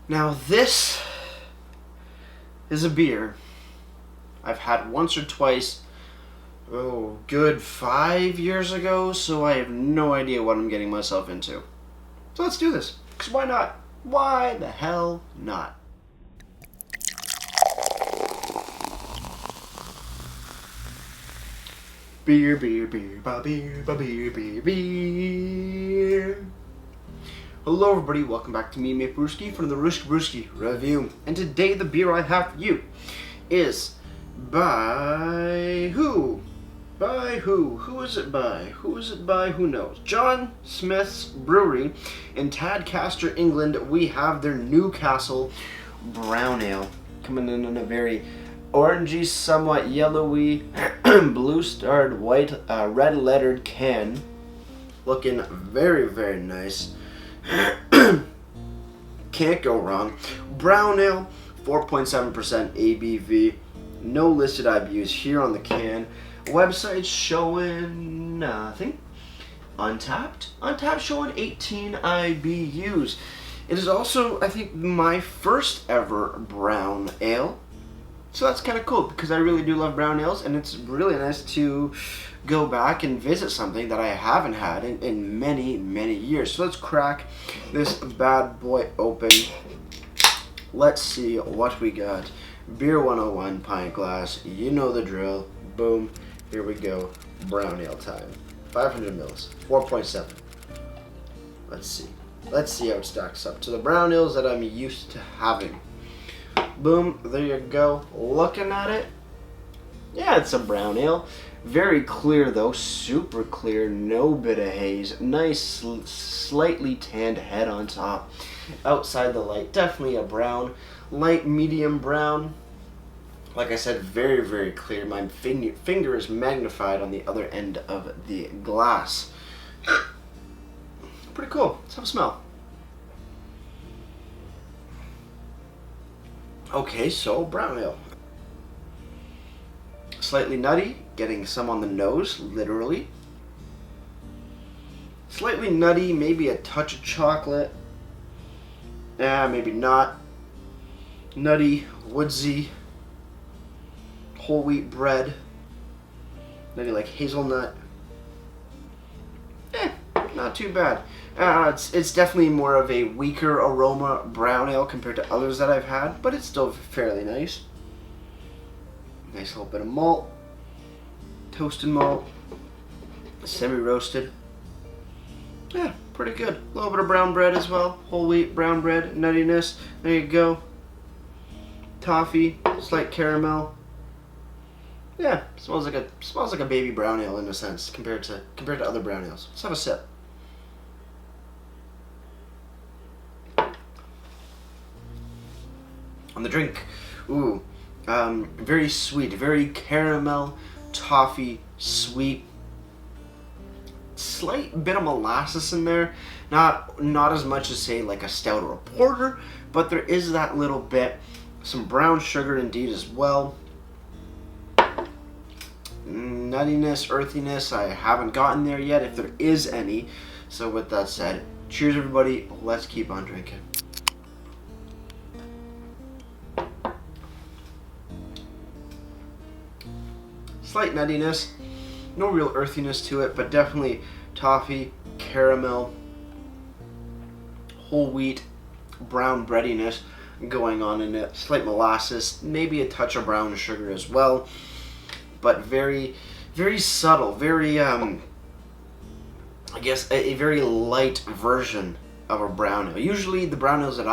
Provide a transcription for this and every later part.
Now this is a beer I've had once or twice, good 5 years ago, so I have no idea what I'm getting myself into. So let's do this, because why not? Why the hell not? Beer, beer, beer, ba beer, ba beer, beer, beer. Hello everybody, welcome back to me, Mate Brewski, from the Brewski Review. And today the beer I have for you is by who? By who? Who is it by? Who is it by? Who knows? John Smith's Brewery in Tadcaster, England. We have their Newcastle Brown Ale coming in a very orangey, somewhat yellowy, blue-starred, white, red-lettered can. Looking very, very nice. Can't go wrong. Brown Ale, 4.7% ABV. No listed IBUs here on the can. Website showing nothing. Untapped showing 18 IBUs. It is also, I think, my first ever brown ale. So that's kind of cool because I really do love brown ales, and it's really nice to go back and visit something that I haven't had in many, many years. So let's crack this bad boy open. Let's see what we got. Beer 101 pint glass. You know the drill. Boom. Here we go. Brown ale time. 500 mils. 4.7. Let's see. Let's see how it stacks up to the brown ales that I'm used to having. Boom, there you go. Looking at it, yeah, it's a brown ale. Very clear though, super clear, no bit of haze. Nice, slightly tanned head on top. Outside the light, definitely a brown, light medium brown. Like I said, very, very clear. My finger is magnified on the other end of the glass. Pretty cool. Let's have a smell. Okay, so brown ale. Slightly nutty, getting some on the nose, literally. Slightly nutty, maybe a touch of chocolate. Maybe not. Nutty, woodsy, whole wheat bread. Maybe like hazelnut. Not too bad. It's definitely more of a weaker aroma brown ale compared to others that I've had, but it's still fairly nice. Nice little bit of malt, toasted malt, semi-roasted. Yeah, pretty good. A little bit of brown bread as well, whole wheat brown bread, nuttiness. There you go. Toffee, slight caramel. Yeah, smells like a baby brown ale in a sense compared to other brown ales. Let's have a sip. On the drink, very sweet, very caramel, toffee, sweet. Slight bit of molasses in there, not as much as say like a stout or a porter, but there is that little bit. Some brown sugar indeed as well. Nuttiness, earthiness, I haven't gotten there yet, if there is any. So with that said, cheers everybody, let's keep on drinking. Slight nuttiness, no real earthiness to it, but definitely toffee, caramel, whole wheat, brown breadiness going on in it. Slight molasses, maybe a touch of brown sugar as well, but very, very subtle, very I guess a very light version of a brown ale. Usually the brown ales that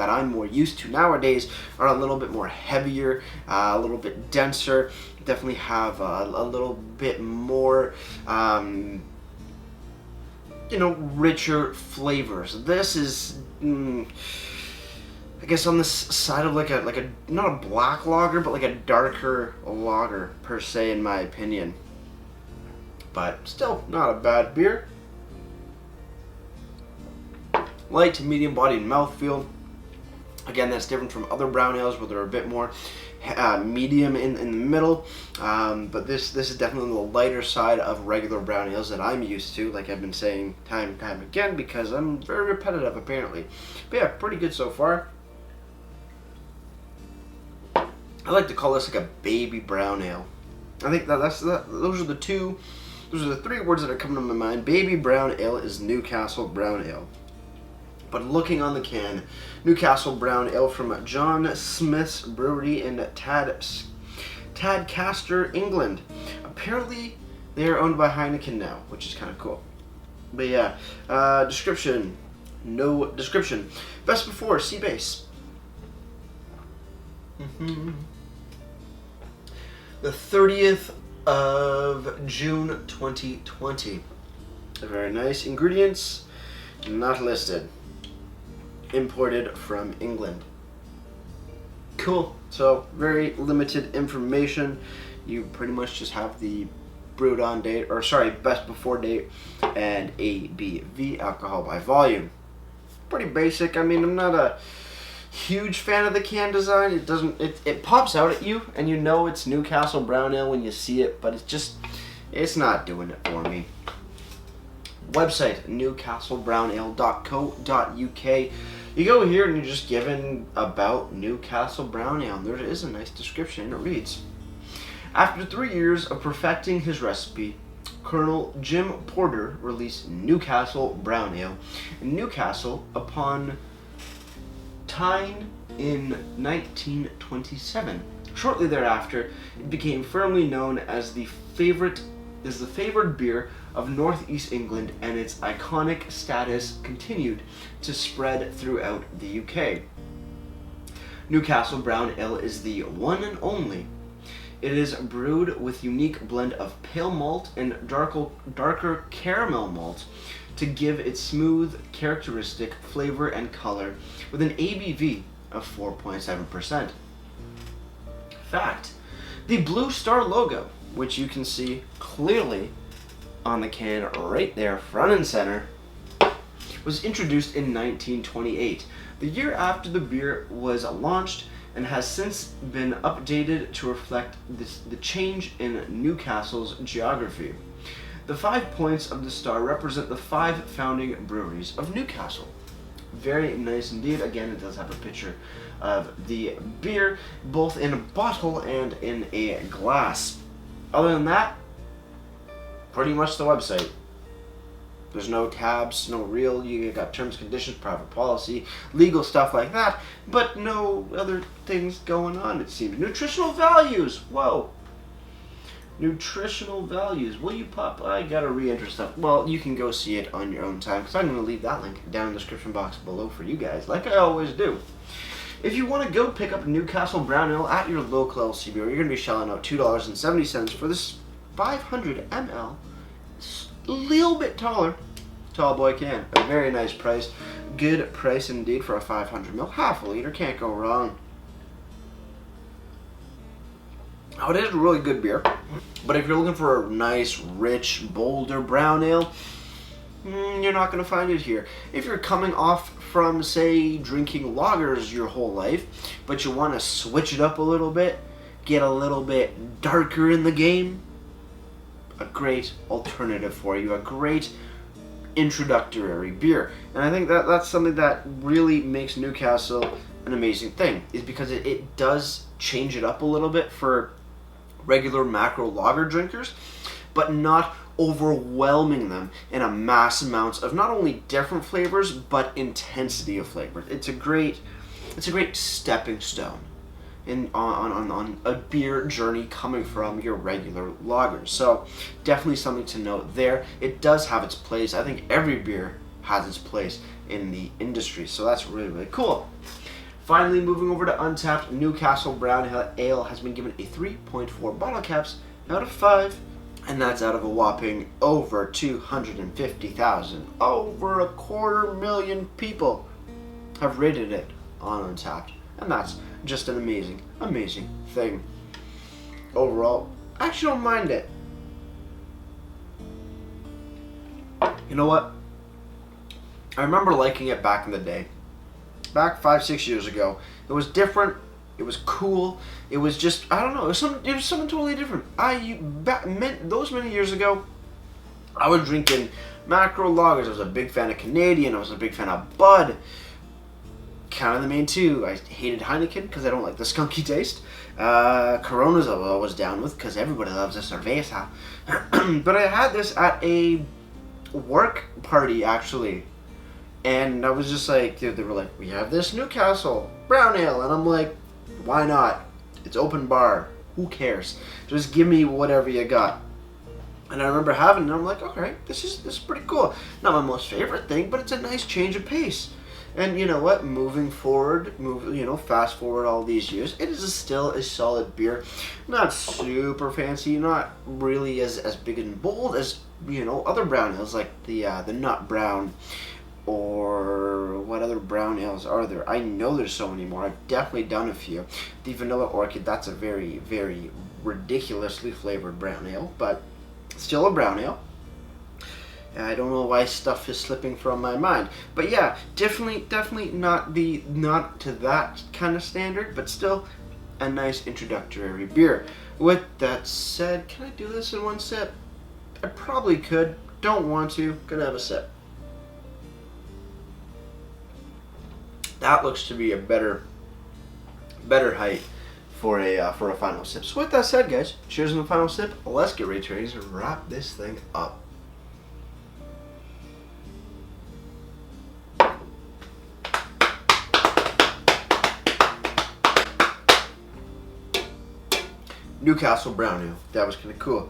I'm more used to nowadays are a little bit more heavier, a little bit denser, definitely have a little bit more richer flavors. This is I guess on the side of like a not a black lager, but like a darker lager per se, in my opinion. But still not a bad beer. Light to medium bodied mouthfeel. Again, that's different from other brown ales where they're a bit more medium in the middle. But this is definitely on the lighter side of regular brown ales that I'm used to, like I've been saying time and time again, because I'm very repetitive apparently. But yeah, pretty good so far. I like to call this like a baby brown ale. I think those are the three words that are coming to my mind. Baby brown ale is Newcastle brown ale. But looking on the can, Newcastle brown ale from John Smith's Brewery in Tadcaster, England. Apparently, they are owned by Heineken now, which is kind of cool. But yeah, description. No description. Best before, sea base. The 30th of June 2020. Very nice. Ingredients, not listed. Imported from England. Cool. So, very limited information. You pretty much just have the brewed on date, best before date, and ABV, alcohol by volume. Pretty basic. I mean, I'm not a huge fan of the can design. It pops out at you, and you know it's Newcastle brown ale when you see it, but it's not doing it for me. Website, newcastlebrownale.co.uk. You go here and you're just given about Newcastle brown ale. There is a nice description. It reads, after 3 years of perfecting his recipe, Colonel Jim Porter released Newcastle brown ale in Newcastle upon Tyne in 1927. Shortly thereafter, it became firmly known as the favored beer of Northeast England, and its iconic status continued to spread throughout the UK. Newcastle brown ale is the one and only. It is brewed with unique blend of pale malt and darker caramel malt to give it smooth, characteristic flavor and color with an ABV of 4.7%. Fact, the Blue Star logo, which you can see clearly on the can right there, front and center, was introduced in 1928, the year after the beer was launched, and has since been updated to reflect the change in Newcastle's geography. The 5 points of the star represent the 5 founding breweries of Newcastle. Very nice indeed. Again, it does have a picture of the beer, both in a bottle and in a glass. Other than that, pretty much the website. There's no tabs, no reel, you got terms, conditions, private policy, legal stuff like that, but no other things going on, it seems. Nutritional values, whoa. Nutritional values, will you pop? I gotta re-enter stuff. Well, you can go see it on your own time, because I'm going to leave that link down in the description box below for you guys, like I always do. If you want to go pick up Newcastle brown ale at your local LCB, you're going to be shelling out $2.70 for this 500 ml. A little bit taller tall boy can. A very nice price. Good price indeed for a 500 ml. Half a liter, can't go wrong. Oh, it is a really good beer. But if you're looking for a nice, rich, bolder brown ale, you're not going to find it here. If you're coming off from, say, drinking lagers your whole life, but you want to switch it up a little bit, get a little bit darker in the game, a great alternative for you, a great introductory beer. And I think that's something that really makes Newcastle an amazing thing, is because it does change it up a little bit for regular macro lager drinkers, but not overwhelming them in a mass amounts of not only different flavors, but intensity of flavors. It's a great stepping stone on a beer journey coming from your regular lagers. So definitely something to note there. It does have its place. I think every beer has its place in the industry. So that's really, really cool. Finally, moving over to Untappd, Newcastle Brown Ale has been given a 3.4 bottle caps out of 5. And that's out of a whopping over 250,000. Over 250,000 people have rated it on Untappd. And that's just an amazing, amazing thing. Overall, I actually don't mind it. You know what? I remember liking it back in the day. Back 5-6 years ago. It was different. It was cool. It was just, I don't know, it was something totally different. Those many years ago, I was drinking macro lagers. I was a big fan of Canadian. I was a big fan of Bud. kind of the main two. I hated Heineken because I don't like the skunky taste. Coronas I was always down with because everybody loves a cerveza. But I had this at a work party, actually. And I was just like, dude, they were like, we have this Newcastle brown ale. And I'm like, why not? It's open bar. Who cares? Just give me whatever you got. And I remember having it, and I'm like, okay, this is pretty cool. Not my most favorite thing, but it's a nice change of pace. And you know what? Moving forward, fast forward all these years, it is still a solid beer. Not super fancy, not really as big and bold as other brown ales like the nut brown, or what other brown ales are there? I know there's so many more. I've definitely done a few. The vanilla orchid, that's a very, very ridiculously flavored brown ale, but still a brown ale. I don't know why stuff is slipping from my mind, but yeah, definitely not to that kind of standard, but still a nice introductory beer. With that said, can I do this in one sip? I probably could. Don't want to. Gonna have a sip. That looks to be a better height for a final sip. So with that said, guys, cheers on the final sip. Let's get ready to wrap this thing up. Newcastle brown ale. That was kind of cool.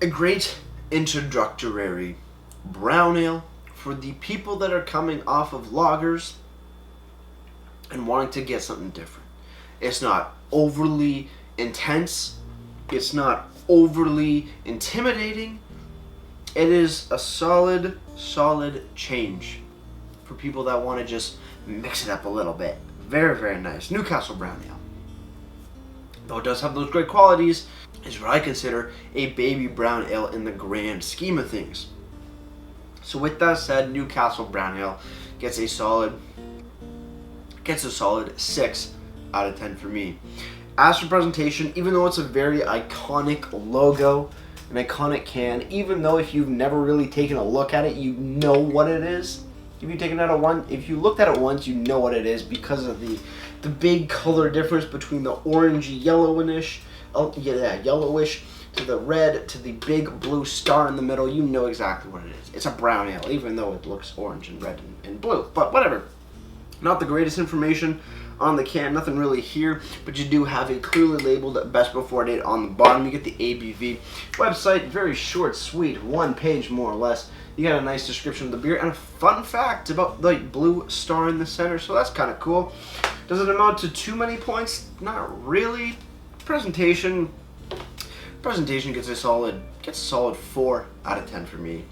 A great introductory brown ale for the people that are coming off of lagers and wanting to get something different. It's not overly intense. It's not overly intimidating. It is a solid change for people that want to just mix it up a little bit. Very, very nice. Newcastle brown ale. Though it does have those great qualities, is what I consider a baby brown ale in the grand scheme of things. So with that said, Newcastle brown ale gets a solid 6 out of 10 for me. As for presentation, even though it's a very iconic logo, an iconic can, even though if you've never really taken a look at it, you know what it is. If you looked at it once, you know what it is because of the big color difference between the orangey yellowish to the red to the big blue star in the middle. You know exactly what it is. It's a brown ale, even though it looks orange and red and blue. But whatever. Not the greatest information on the can, nothing really here, but you do have a clearly labeled best before date on the bottom. You get the ABV. Website, very short, sweet, 1 page more or less. You got a nice description of the beer and a fun fact about the blue star in the center, so that's kind of cool. Does it amount to too many points? Not really. Presentation gets a solid 4 out of 10 for me.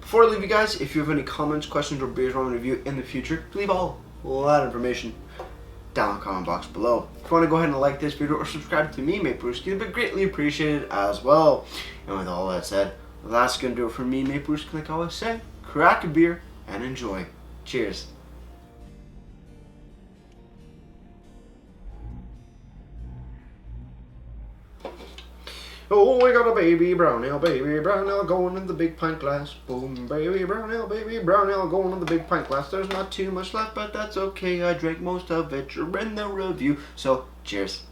Before I leave you guys, if you have any comments, questions, or beers I want to review in the future, leave all that information down in the comment box below. If you want to go ahead and like this video or subscribe to me, Brewski, it'd be greatly appreciated as well. And with all that said, that's going to do it for me, Brewski. Like I always say, crack a beer and enjoy. Cheers. Oh, we got a baby brown ale going in the big pint glass. Boom, baby brown ale going in the big pint glass. There's not too much left, but that's okay. I drank most of it. You're in the review. So, cheers.